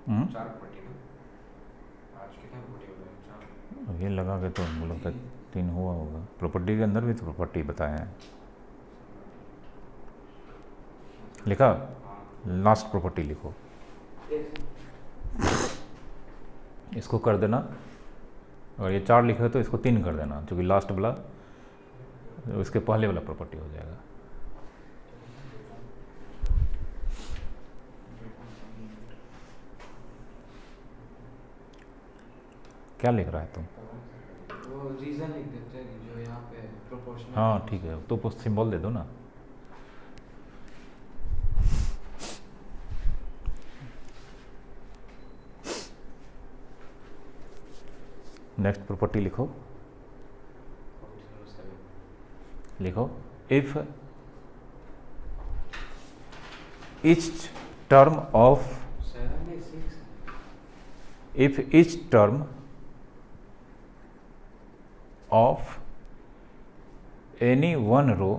4 प्रॉपर्टी ना, आज कितने प्रॉपर्टी हो गए? 4। अब ये लगा के तो हम लोग का 3 हुआ होगा। प्रॉपर्टी के अंदर भी तो प्रॉपर्टी बताए हैं, लिखा। लास्ट प्रॉपर्टी लिखो, इसको कर देना। अगर ये 4 लिखा है तो इसको 3 कर देना, क्योंकि लास्ट वाला इसके पहले वाला प्रॉपर्टी हो जाएगा। क्या लिख रहा है तुम? वो रीजन लिख देते हैं जो यहाँ पे प्रोपोर्शनल। हाँ ठीक है, तो सिंबल दे दो ना। नेक्स्ट प्रॉपर्टी लिखो, लिखो if each term of 7 is 6। if each term of any one row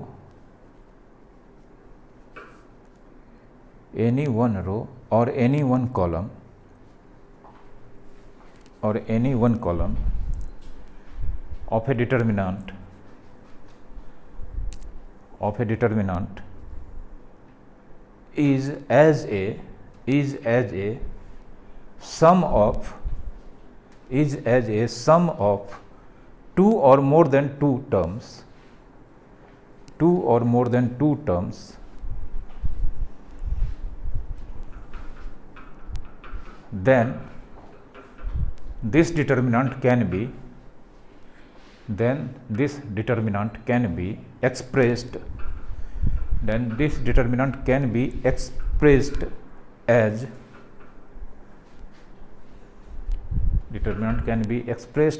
or any one column of a determinant is as a sum of 2 or more than 2 terms, then this determinant can be expressed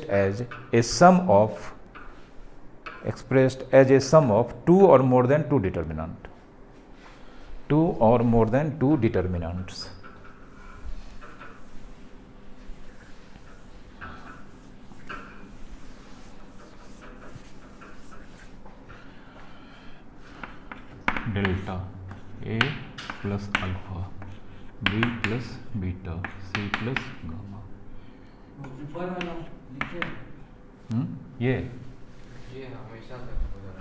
as a sum of 2 or more than 2 determinants. Delta A plus alpha, B plus beta, C plus gamma। ऊपर वाला लिखे। ये हमेशा तक हो जाता।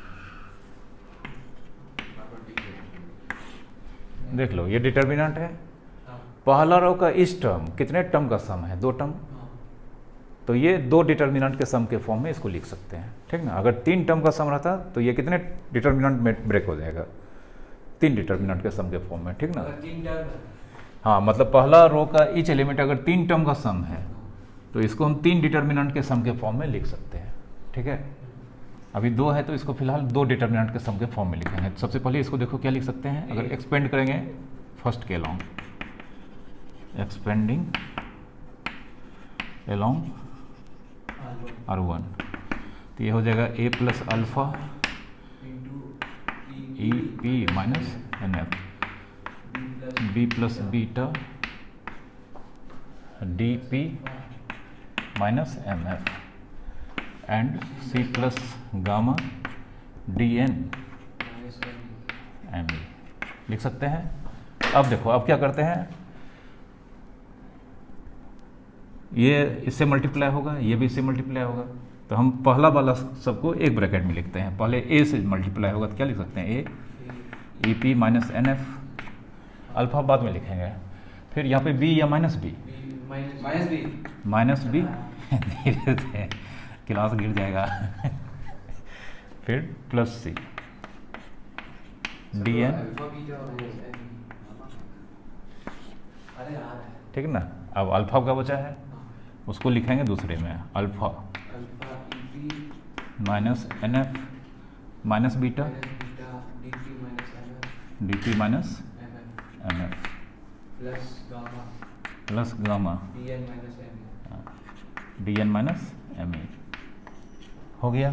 देख लो, ये डिटर्मिनेंट है। हाँ। पहला रो का इस टर्म कितने टर्म का सम है? 2 टर्म। हाँ। तो ये 2 डिटर्मिनेंट के सम के फॉर्म में इसको लिख सकते हैं, ठीक ना। अगर 3 टर्म का सम रहता तो ये कितने डिटर्मिनेंट में ब्रेक हो जाएगा? 3 डिटर्मिनेंट के सम के फॉर्म में, ठीक ना। अगर 3 टर्म है। हाँ, मतलब पहला रो का ईच एलिमेंट अगर 3 टर्म का सम है तो इसको हम 3 डिटर्मिनेंट के सम के फॉर्म में लिख सकते हैं, ठीक है। अभी 2 है तो इसको फिलहाल 2 डिटर्मिनेंट के सम के फॉर्म में लिखेंगे। सबसे पहले इसको देखो क्या लिख सकते हैं। अगर एक्सपेंड करेंगे फर्स्ट के अलोंग, एक्सपेंडिंग अलोंग R1, तो ये हो जाएगा A plus alpha E P minus N F, B plus beta D P minus M F and C plus gamma D N M E लिख सकते हैं। अब देखो, अब क्या करते हैं, ये इससे मल्टीप्लाई होगा, ये भी इससे मल्टीप्लाई होगा, तो हम पहला वाला सबको एक ब्रैकेट में लिखते हैं। पहले ए से मल्टीप्लाई होगा तो क्या लिख सकते हैं? A E P minus N F, alpha बाद में लिखेंगे। फिर यहाँ पे बी या माइनस बी, माइनस बी धीरे से क्लास गिर जाएगा। फिर प्लस सी डी एन, ठीक है ना। अब अल्फा का बचा है, उसको लिखेंगे दूसरे में, alpha minus N F minus beta D P minus M F plus gamma D N minus M A. हो गया।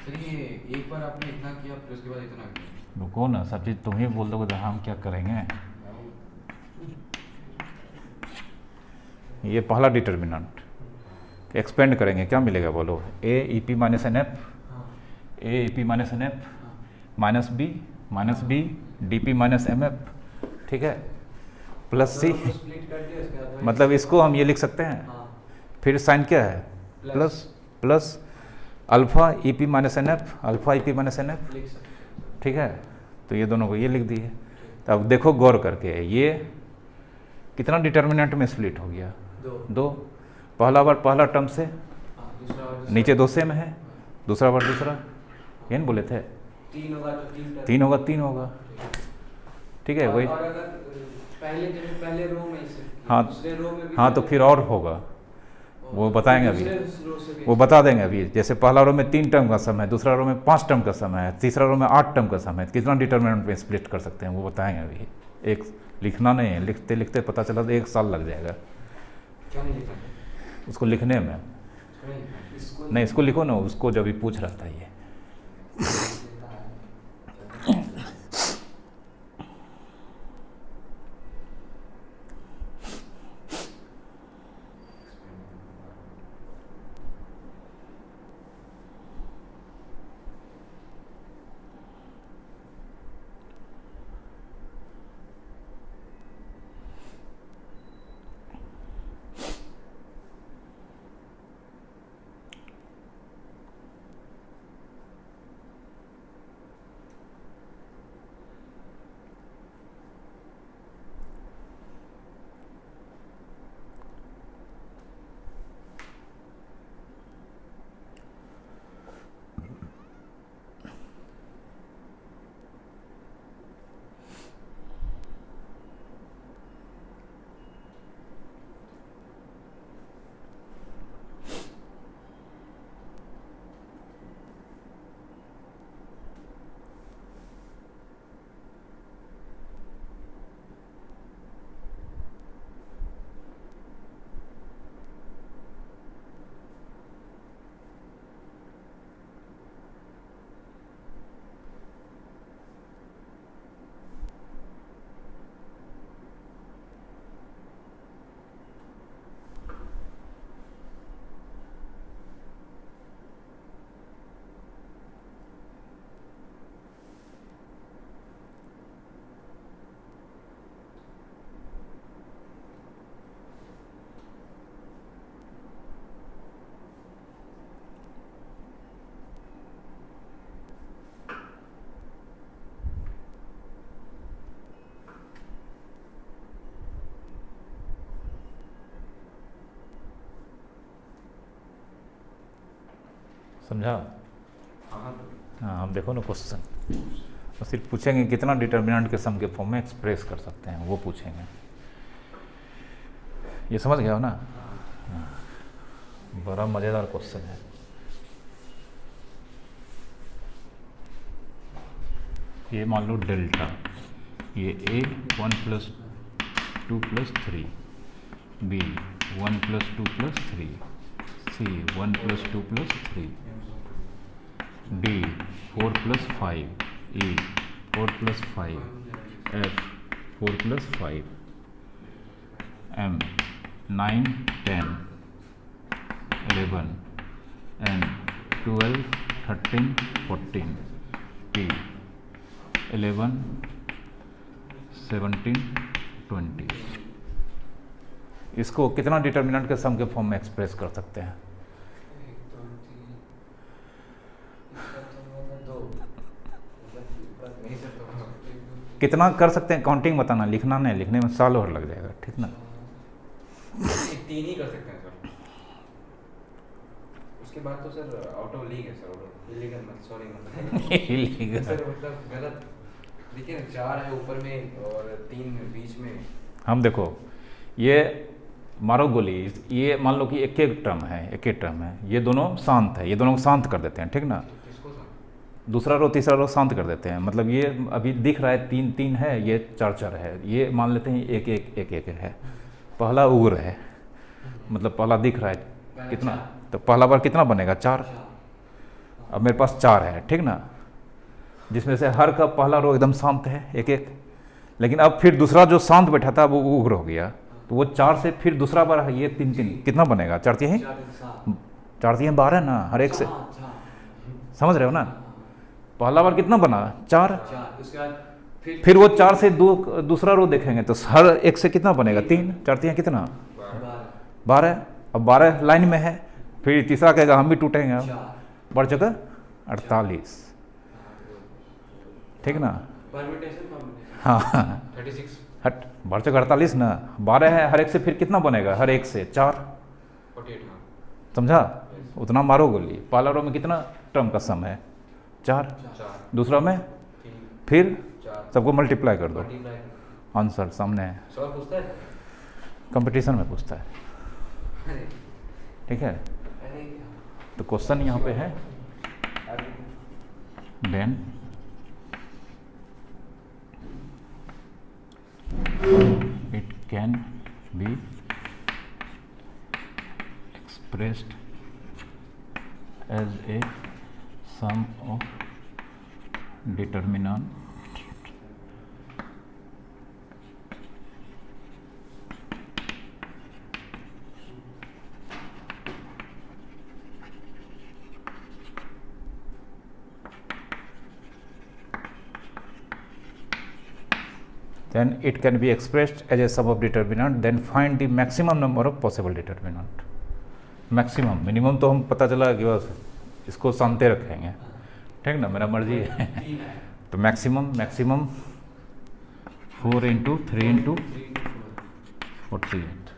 सर ये एक बार आपने इतना किया फिर उसके बाद इतना किया। रुको ना, सब चीज़ तुम ही बोल दोगे तो हम क्या करेंगे। ये पहला डिटर्मिनेंट एक्सपेंड करेंगे, क्या मिलेगा बोलो? A E P minus N F A P minus N F minus B D P minus M F, ठीक है, प्लस सी, स्प्लिट कर दिया उसके बाद मतलब इसको हम ये लिख सकते हैं। हाँ फिर साइन क्या है, plus plus alpha E P minus N F, alpha E P minus N F, लिख सकते हैं। ठीक है। तो ये दोनों को ये लिख दिए। तो अब देखो गौर करके, ये कितना डिटर्मिनेंट में स्प्लिट हो गया, दो। पहला बार पहला टर्म से, हाँ, दूसरा नीचे दो सेम है, दूसरा बार दूसरा, ये नहीं बोले थे, 3 होगा तो 3 तीन होगा, तीन होगा, ठीक है वही। और अगर पहले रो में से हाँ दूसरे रो में भी हाँ, तो फिर और होगा, वो बताएंगे अभी, दूसरे रो से भी वो बता देंगे अभी। जैसे पहला रो में 3 टर्म का सम है, दूसरा रो में 5 टर्म का सम है, तीसरा रो में 8 टर्म का सम है, कितना डिटर्मिनेंट में स्प्लिट कर सकते हैं वो बताएंगे अभी। एक लिखना नहीं है, लिखते लिखते पता चला तो 1 साल लग जाएगा क्या नहीं लिखा उसको लिखने में। इसको नहीं, इसको लिखो ना, उसको जब भी पूछ रहा था ये। समझा? हाँ, हम देखो ना क्वेश्चन, तो सिर्फ पूछेंगे कितना डिटर्मिनेंट के सम के फॉर्म में एक्सप्रेस कर सकते हैं, वो पूछेंगे। ये समझ गया हो ना? हाँ, बड़ा मज़ेदार क्वेश्चन है। ये मान लो डेल्टा, ये ए 1 + 2 + 3, बी 1 + 2 + 3, सी 1 + 2 + 3, डी 4 + 5, ई 4 + 5, एफ 4 + 5, एम 9, 10, 11, एन 12, 13, 14, पी 11, 17, 20। इसको कितना डिटर्मिनेंट के सम के फॉर्म में एक्सप्रेस कर सकते हैं? 1 2 3 इसका तो होगा 2 मतलब नहीं सर तो कितना कर सकते हैं काउंटिंग बताना, लिखना नहीं, लिखने में साल और लग जाएगा, ठीक ना? 3 ही कर सकते हैं सर। उसके बाद तो सर आउट ऑफ लीग है सर, इलीगल मत, सॉरी मत इलीगल सर, मतलब गलत। देखिए 4 है ऊपर में और 3 बीच में। हम देखो, ये मारो गोली, ये मान लो कि एक एक टर्म है, एक एक टर्म है, ये दोनों शांत है, ये दोनों को शांत कर देते हैं, ठीक ना? किसको सर? दूसरा रो तीसरा रो शांत कर देते हैं, मतलब ये अभी दिख रहा है 3 3 है, ये 4 4 है, ये मान लेते हैं 1 1 1 1 है। पहला उग्र है, मतलब पहला दिख रहा है कितना, तो पहला बार कितना बनेगा 4। अब मेरे पास 4 है, ठीक ना, जिसमें से हर का पहला रो एकदम शांत है 1 1, लेकिन अब फिर दूसरा जो शांत बैठा था वो उग्र हो गया, तो वो 4 से फिर दूसरा बार है, ये 3 3 कितना बनेगा, 4 3 है, 4 3 12 ना, हर एक से, समझ रहे हो ना? पहला बार कितना बना 4, 4 उसके बाद फिर वो 4 से दूसरा रो देखेंगे तो हर एक से कितना बनेगा 3, 4 3 कितना 12। अब 12 लाइन में है, फिर तीसरा कहेगा हम भी टूटेंगे, अब 4 बढ़ चुका 48, ठीक ना। परम्यूटेशन कॉम्बिनेशन हाँ 36 हट बढ़ चुका 48 ना, 12 है, हर एक से फिर कितना बनेगा, हर एक से 4, 48 हाँ समझा। उतना मारो गोली। पहला रो में कितना टर्म का सम है 4, 4 दूसरा में 3 फिर 4 सबको मल्टीप्लाई कर दो, मल्टीप्लाई आंसर सामने है। सवाल पूछता है कंपटीशन में पूछता है, अरे ठीक है। अरे तो क्वेश्चन यहाँ पे है then it can be expressed as a sum of determinant then it can be expressed as a sum of determinant, then find the maximum number of possible determinant। Maximum minimum तो हम पता चला कि बस इसको सामते रखेंगे, ठीक ना, मेरा मर्जी है। 3 है तो मैक्सिमम 4 इंटू 3 इंटू 48,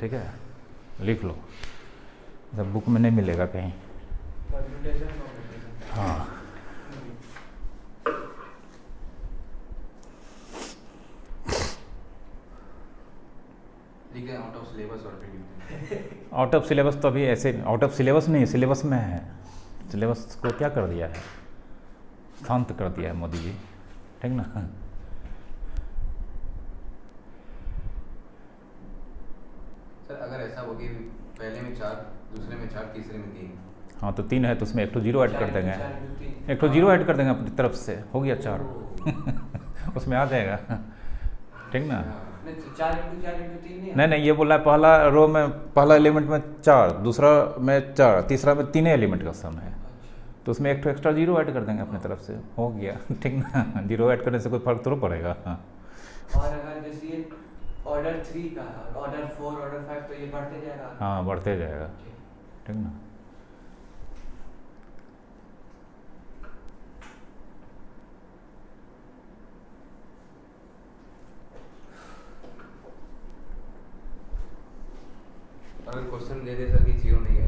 ठीक है, लिख लो, जब बुक में नहीं मिलेगा कहीं। परम्यूटेशन कॉम्बिनेशन हाँ लिख है आउट ऑफ सिलेबस और फिर लिखते हैं आउट ऑफ सिलेबस तो अभी ऐसे आउट ऑफ सिलेबस नहीं, सिलेबस में है। सिलेबस को क्या कर दिया है, शांत कर दिया है मोदी जी, ठीक ना। सर अगर ऐसा हो कि पहले में 4 दूसरे में 4 तीसरे में 3 हाँ तो 3 है तो उसमें एक तो जीरो ऐड कर देंगे, एक तो जीरो ऐड कर देंगे अपनी तरफ से, हो गया 4 उसमें आ जाएगा, ठीक ना। 4 इंटू 4 इंटू 3 नहीं ये बोला है पहला रो में पहला एलिमेंट में 4, दूसरा में 4, तीसरा में 3 एलिमेंट का सम है, तो उसमें एक तो एक्स्ट्रा जीरो ऐड कर देंगे अपनी तरफ से, हो गया, ठीक ना। जीरो ऐड करने से कोई फर्क तो पड़ेगा। हाँ और अगर जैसे ये ऑर्डर 3 का ऑर्डर 4 ऑर्डर 5 तो ये बढ़ते जाएगा। हाँ बढ़ते जाएगा, ठीक ना। अगर क्वेश्चन दे दे